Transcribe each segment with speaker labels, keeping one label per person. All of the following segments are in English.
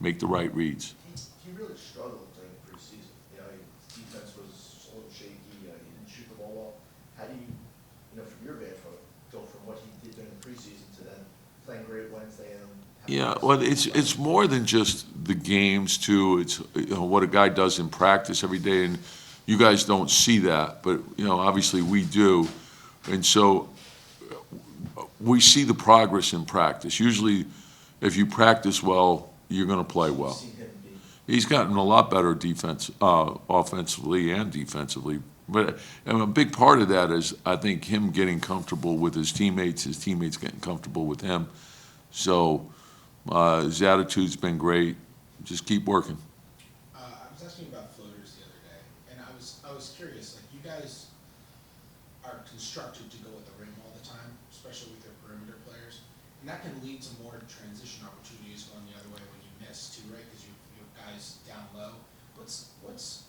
Speaker 1: make the right reads.
Speaker 2: He really struggled during the preseason. His defense was a little shaky. He didn't shoot the ball well. How do you, from your vantage point, go from what he did during the preseason to then playing great Wednesday and
Speaker 1: Yeah, well, it's more than just the games too. It's what a guy does in practice every day, and you guys don't see that, but obviously we do, and so we see the progress in practice. Usually, if you practice well, you're going to play well. He's gotten a lot better offensively and defensively. But a big part of that is, I think, him getting comfortable with his teammates getting comfortable with him. So his attitude's been great. Just keep working.
Speaker 3: I was asking about floaters the other day, and I was curious. Like, you guys are constructed to go at the rim all the time, especially with your perimeter players, and that can lead to more transition opportunities going the other way when you miss too, right? Because you have guys down low.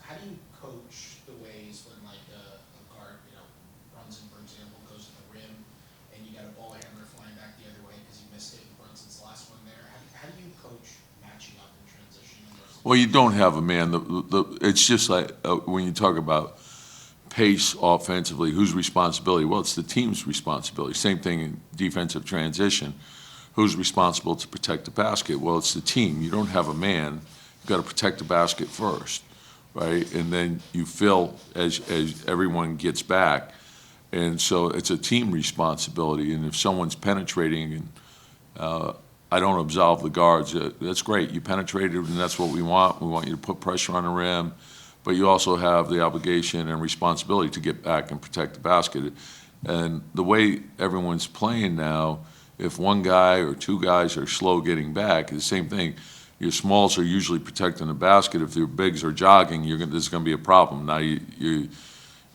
Speaker 3: How do you coach the ways when, like, a guard, Brunson, for example, goes to the rim, and you got a ball handler flying back the other way because you missed it, and Brunson's the last one there? How do you coach matching up in transition?
Speaker 1: Well, you don't have a man. It's just like when you talk about pace offensively, whose responsibility? Well, it's the team's responsibility. Same thing in defensive transition. Who's responsible to protect the basket? Well, it's the team. You don't have a man. You've got to protect the basket first, right? And then you fill as everyone gets back. And so it's a team responsibility. And if someone's penetrating, and I don't absolve the guards, that's great. You penetrated, and that's what we want. We want you to put pressure on the rim. But you also have the obligation and responsibility to get back and protect the basket. And the way everyone's playing now, if one guy or two guys are slow getting back, the same thing. Your smalls are usually protecting the basket. If your bigs are jogging, there's going to be a problem. Now you're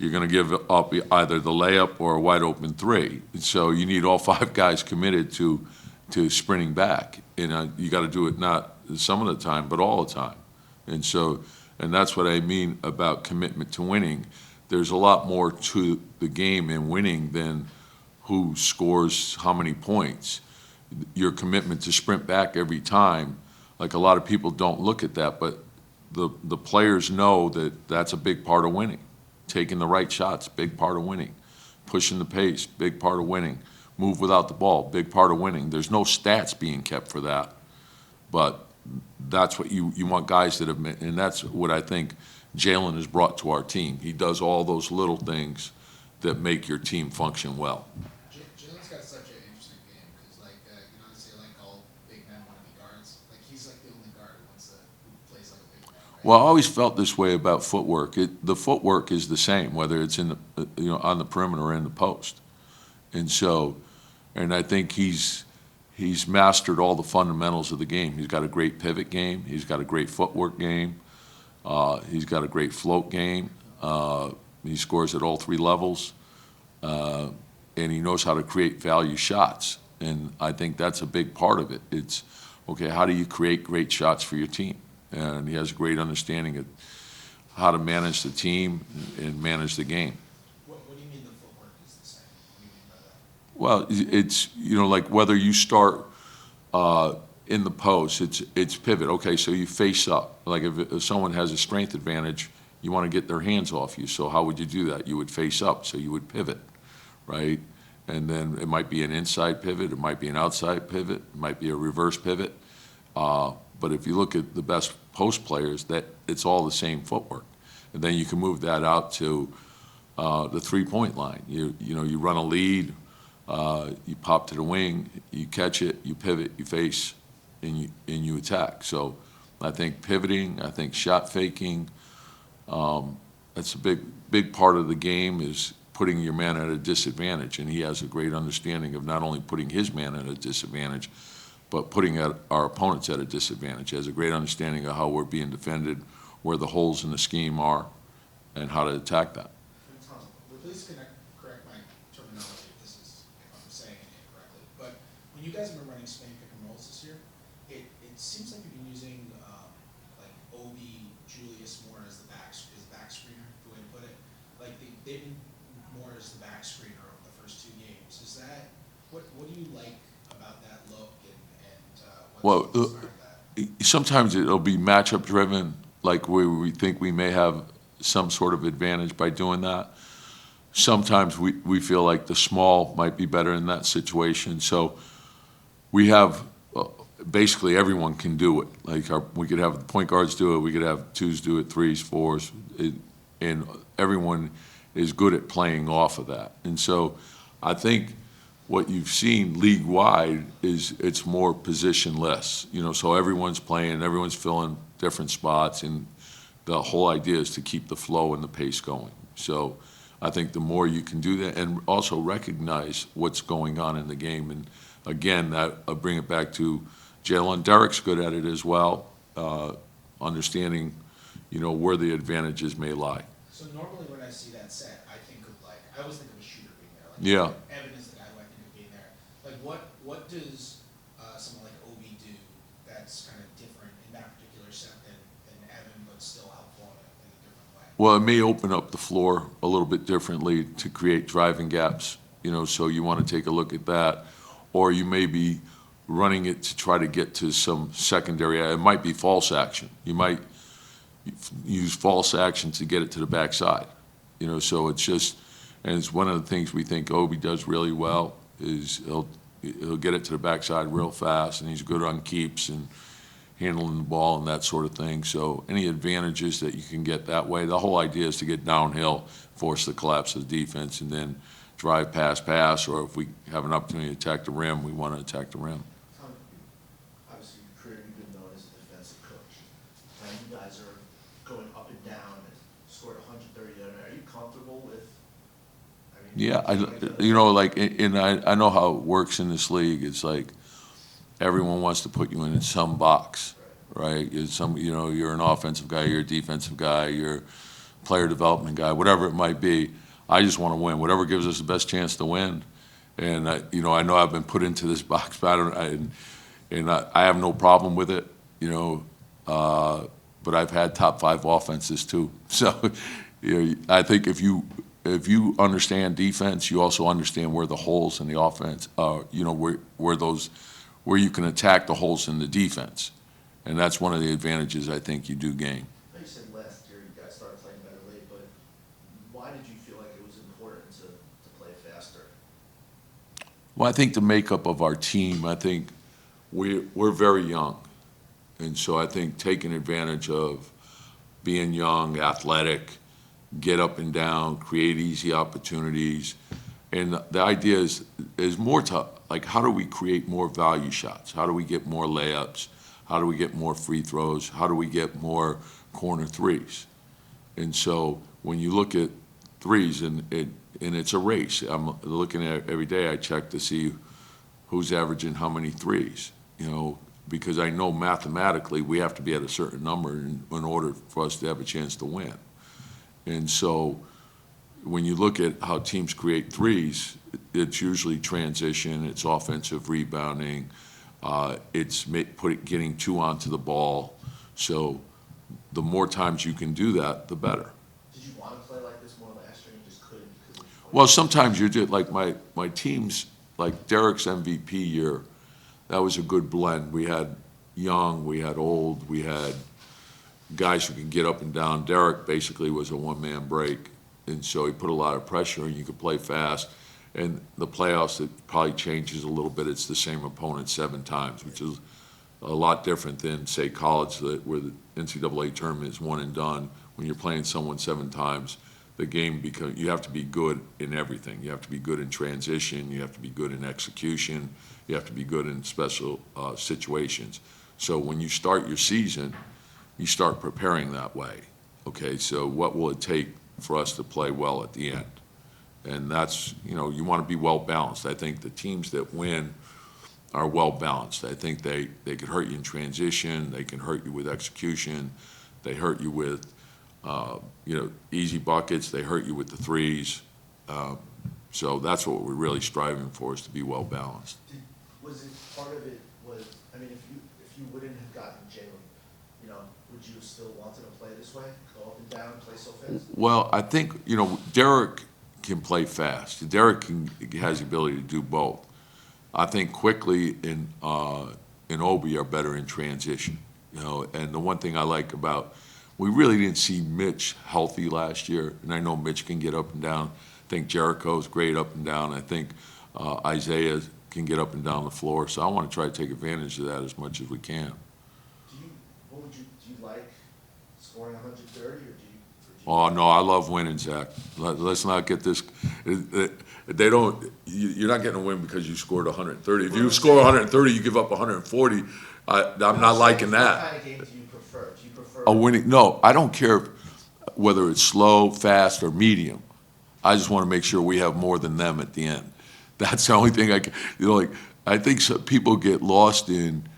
Speaker 1: going to give up either the layup or a wide open three. And so you need all five guys committed to sprinting back. And you got to do it not some of the time, but all the time. And that's what I mean about commitment to winning. There's a lot more to the game in winning than who scores how many points. Your commitment to sprint back every time, like a lot of people don't look at that, but the players know that that's a big part of winning. Taking the right shots, big part of winning. Pushing the pace, big part of winning. Move without the ball, big part of winning. There's no stats being kept for that, but that's what you want guys that have, and that's what I think Jalen has brought to our team. He does all those little things that make your team function well.
Speaker 3: Jalen's got such an interesting game because, like, they say like all big men want to be guards. Like, he's like the only guard who plays like a big man. Right?
Speaker 1: Well, I always felt this way about footwork. The footwork is the same, whether it's in the on the perimeter or in the post, and I think he's mastered all the fundamentals of the game. He's got a great pivot game. He's got a great footwork game. He's got a great float game. He scores at all three levels, and he knows how to create value shots. And I think that's a big part of it. It's, okay, how do you create great shots for your team? And he has a great understanding of how to manage the team and manage the game.
Speaker 3: What do you mean the footwork is the same? What do you mean by that?
Speaker 1: Well, it's, like whether you start in the post, it's pivot. Okay, so you face up. Like if someone has a strength advantage, you want to get their hands off you. So how would you do that? You would face up, so you would pivot, right? And then it might be an inside pivot, it might be an outside pivot, it might be a reverse pivot. But if you look at the best post players, that it's all the same footwork. And then you can move that out to the three-point line. You run a lead, you pop to the wing, you catch it, you pivot, you face, and you attack. So I think pivoting, I think shot faking, that's a big part of the game, is putting your man at a disadvantage. And he has a great understanding of not only putting his man at a disadvantage, but putting our opponents at a disadvantage. He has a great understanding of how we're being defended, where the holes in the scheme are, and how to attack that.
Speaker 3: Tom, please correct my terminology if I'm saying it incorrectly. But when you guys have been running Spain pick and rolls this year, it seems like you've been using like Obi, Julius more as the back screener, the way to put it. Like they've been more as the back screener over the first two games. Is that what do you like about that look, and
Speaker 1: Well,
Speaker 3: what's inspired that?
Speaker 1: sometimes it'll be matchup driven, like where we think we may have some sort of advantage by doing that. Sometimes we feel like the small might be better in that situation. So we have, basically everyone can do it. Like we could have the point guards do it, we could have twos do it, threes, fours, and everyone is good at playing off of that. And so I think what you've seen league-wide is it's more positionless. So everyone's playing, everyone's filling different spots, and the whole idea is to keep the flow and the pace going. So I think the more you can do that, and also recognize what's going on in the game. And again, I'll bring it back to Jalen. Derek's good at it as well, understanding, where the advantages may lie.
Speaker 3: So normally when I see that set, I always think of a shooter being there.
Speaker 1: Yeah.
Speaker 3: Evan is the guy who I think of being there. Like what does someone like Obi do that's kind of different in that particular set than Evan, but still helpful in a different way?
Speaker 1: Well, it may open up the floor a little bit differently to create driving gaps, so you want to take a look at that. Or you may be running it to try to get to some secondary. It might be false action. You might use false action to get it to the backside. So it's just, and it's one of the things we think Obi does really well is he'll get it to the backside real fast, and he's good on keeps and handling the ball and that sort of thing. So any advantages that you can get that way, the whole idea is to get downhill, force the collapse of the defense, and then drive pass, or if we have an opportunity to attack the rim, we want to attack the rim.
Speaker 2: Tom, obviously your career, you've been known as a defensive coach. Now you guys are going up and down and scored 130. Are you comfortable with?
Speaker 1: Yeah, I know how it works in this league. It's like everyone wants to put you in some box, right? You're an offensive guy, you're a defensive guy, you're a player development guy, whatever it might be. I just want to win, whatever gives us the best chance to win. And I know I've been put into this box pattern, and I have no problem with it, but I've had top 5 offenses too. So, I think if you understand defense, you also understand where the holes in the offense, where you can attack the holes in the defense, and that's one of the advantages I think you do gain.
Speaker 2: You said last year you guys started playing better late, but why did you feel like it was important to play faster?
Speaker 1: Well, I think the makeup of our team, I think we're very young, and so I think taking advantage of being young, athletic, get up and down, create easy opportunities. And the idea is more to, like, how do we create more value shots? How do we get more layups? How do we get more free throws? How do we get more corner threes? And so when you look at threes, and it's a race. I'm looking at it every day. I check to see who's averaging how many threes, because I know mathematically we have to be at a certain number in order for us to have a chance to win. And so when you look at how teams create threes, it's usually transition, it's offensive rebounding, it's getting 2 onto the ball. So the more times you can do that, the better.
Speaker 2: Did you want to play like this more last year and you just couldn't?
Speaker 1: Well, sometimes you did. Like my teams, like Derek's MVP year, that was a good blend. We had young, we had old, we had guys who can get up and down. Derek basically was a one-man break, and so he put a lot of pressure, and you could play fast. And the playoffs, it probably changes a little bit. It's the same opponent 7 times, which is a lot different than, say, college, where the NCAA tournament is one and done. When you're playing someone 7 times, the game you have to be good in everything. You have to be good in transition. You have to be good in execution. You have to be good in special situations. So when you start your season, you start preparing that way. Okay, so what will it take for us to play well at the end? And that's, you want to be well balanced. I think the teams that win are well balanced. I think they could hurt you in transition, they can hurt you with execution, they hurt you with easy buckets, they hurt you with the threes. So that's what we're really striving for, is to be well balanced.
Speaker 2: Was it part of it was, if you wouldn't have gotten Jalen, would you have still wanted to play this way, go up and down, play so fast?
Speaker 1: Well, I think, Derek can play fast. Derek has the ability to do both. I think Quickly and Obi are better in transition. And the one thing I like about, we really didn't see Mitch healthy last year, and I know Mitch can get up and down. I think Jericho's great up and down. I think Isaiah can get up and down the floor. So I want to try to take advantage of that as much as we can.
Speaker 2: Do you like scoring 130, or do you?
Speaker 1: Oh, no, I love winning, Zach. Let's not get this. They don't. You're not getting a win because you scored 130. If you score 130, you give up 140. I'm not liking that.
Speaker 2: What kind of game do you prefer? Do you prefer
Speaker 1: A winning? No, I don't care whether it's slow, fast, or medium. I just want to make sure we have more than them at the end. That's the only thing I can. I think people get lost in,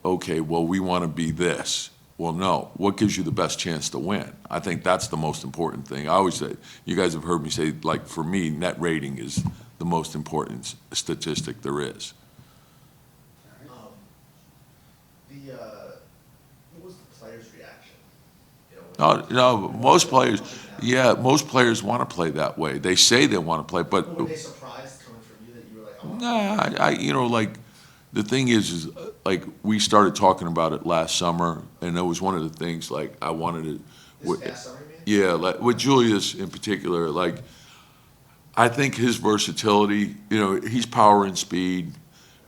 Speaker 1: okay, well, we want to be this. Well, no. What gives you the best chance to win? I think that's the most important thing. I always say, you guys have heard me say, for me, net rating is the most important statistic there is.
Speaker 2: What was the player's reaction?
Speaker 1: No, most players want to play that way. They say they want to play, but
Speaker 2: Were they surprised coming from you that you were like, oh?
Speaker 1: nah, the thing is we started talking about it last summer, and that was one of the things I wanted to.
Speaker 2: This past summer, you mean?
Speaker 1: Yeah, with Julius in particular, I think his versatility, he's power and speed,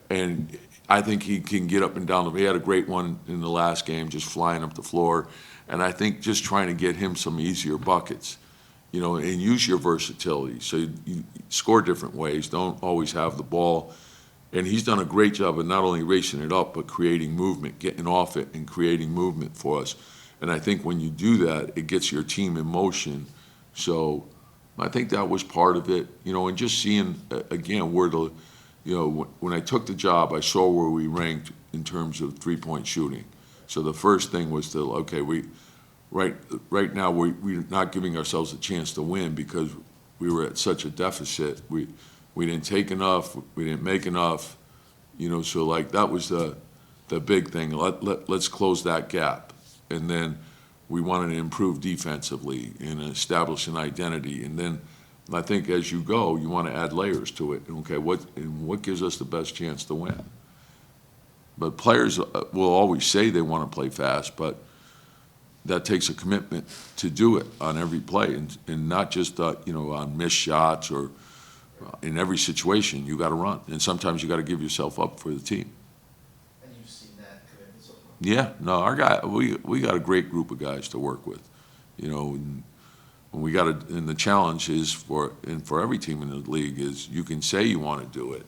Speaker 1: and I think he can get up and down. He had a great one in the last game, just flying up the floor, and I think just trying to get him some easier buckets, and use your versatility. So you score different ways. Don't always have the ball. And he's done a great job of not only racing it up, but creating movement, getting off it and creating movement for us. And I think when you do that, it gets your team in motion. So I think that was part of it, and just seeing, again, where when I took the job, I saw where we ranked in terms of three-point shooting. So the first thing was right now we're not giving ourselves a chance to win because we were at such a deficit. We didn't take enough, we didn't make enough, so that was the big thing. Let's close that gap. And then we wanted to improve defensively and establish an identity. And then I think as you go, you want to add layers to it. Okay, what gives us the best chance to win? But players will always say they want to play fast, but that takes a commitment to do it on every play, and not just on missed shots or in every situation. You got to run, and sometimes you got to give yourself up for the team.
Speaker 2: And you've seen that commitment so far?
Speaker 1: Yeah, no, our guy, we got a great group of guys to work with, and we got and the challenge is for every team in the league is you can say you want to do it,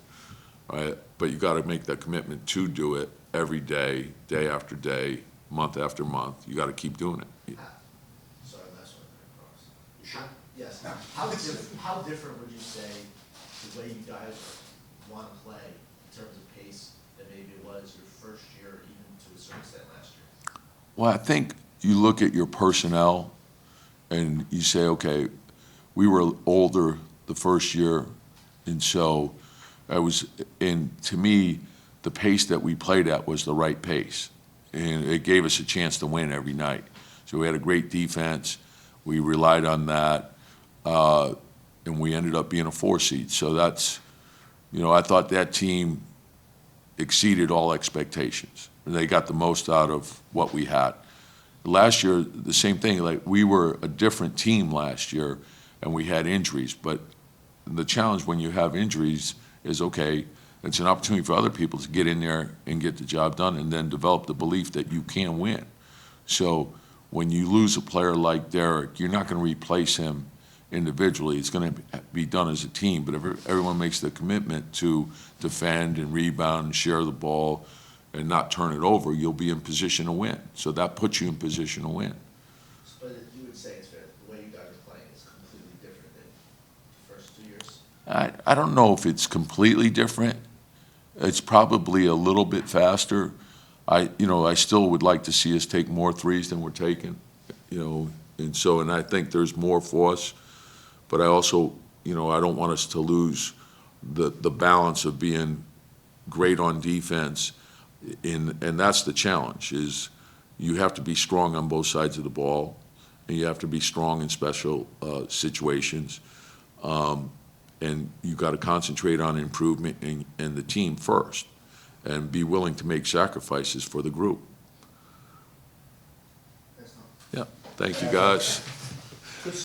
Speaker 1: right? But you got to make that commitment to do it every day, day after day, month after month. You got to keep doing it.
Speaker 2: Sorry, last one across. You sure? Yes. How different would you say the way you guys want to play in terms of pace than maybe it was your first year, or even to a certain extent last year?
Speaker 1: Well, I think you look at your personnel and you say, okay, we were older the first year, and so to me, the pace that we played at was the right pace, and it gave us a chance to win every night. So we had a great defense. We relied on that, and we ended up being a 4 seed. So that's, I thought that team exceeded all expectations. They got the most out of what we had. Last year, the same thing. We were a different team last year, and we had injuries. But the challenge when you have injuries is, okay, it's an opportunity for other people to get in there and get the job done, and then develop the belief that you can win. So when you lose a player like Derek, you're not going to replace him individually. It's going to be done as a team. But if everyone makes the commitment to defend and rebound and share the ball and not turn it over, you'll be in position to win. So that puts you in position to win.
Speaker 2: But you would say it's fair, the way you guys are playing is completely different than the first 2 years?
Speaker 1: I don't know if it's completely different. It's probably a little bit faster. I still would like to see us take more threes than we're taking, and I think there's more for us. But I also, I don't want us to lose the balance of being great on defense, and that's the challenge. Is you have to be strong on both sides of the ball, and you have to be strong in special situations. And you got to concentrate on improvement and the team first, and be willing to make sacrifices for the group. Yeah, thank you, guys.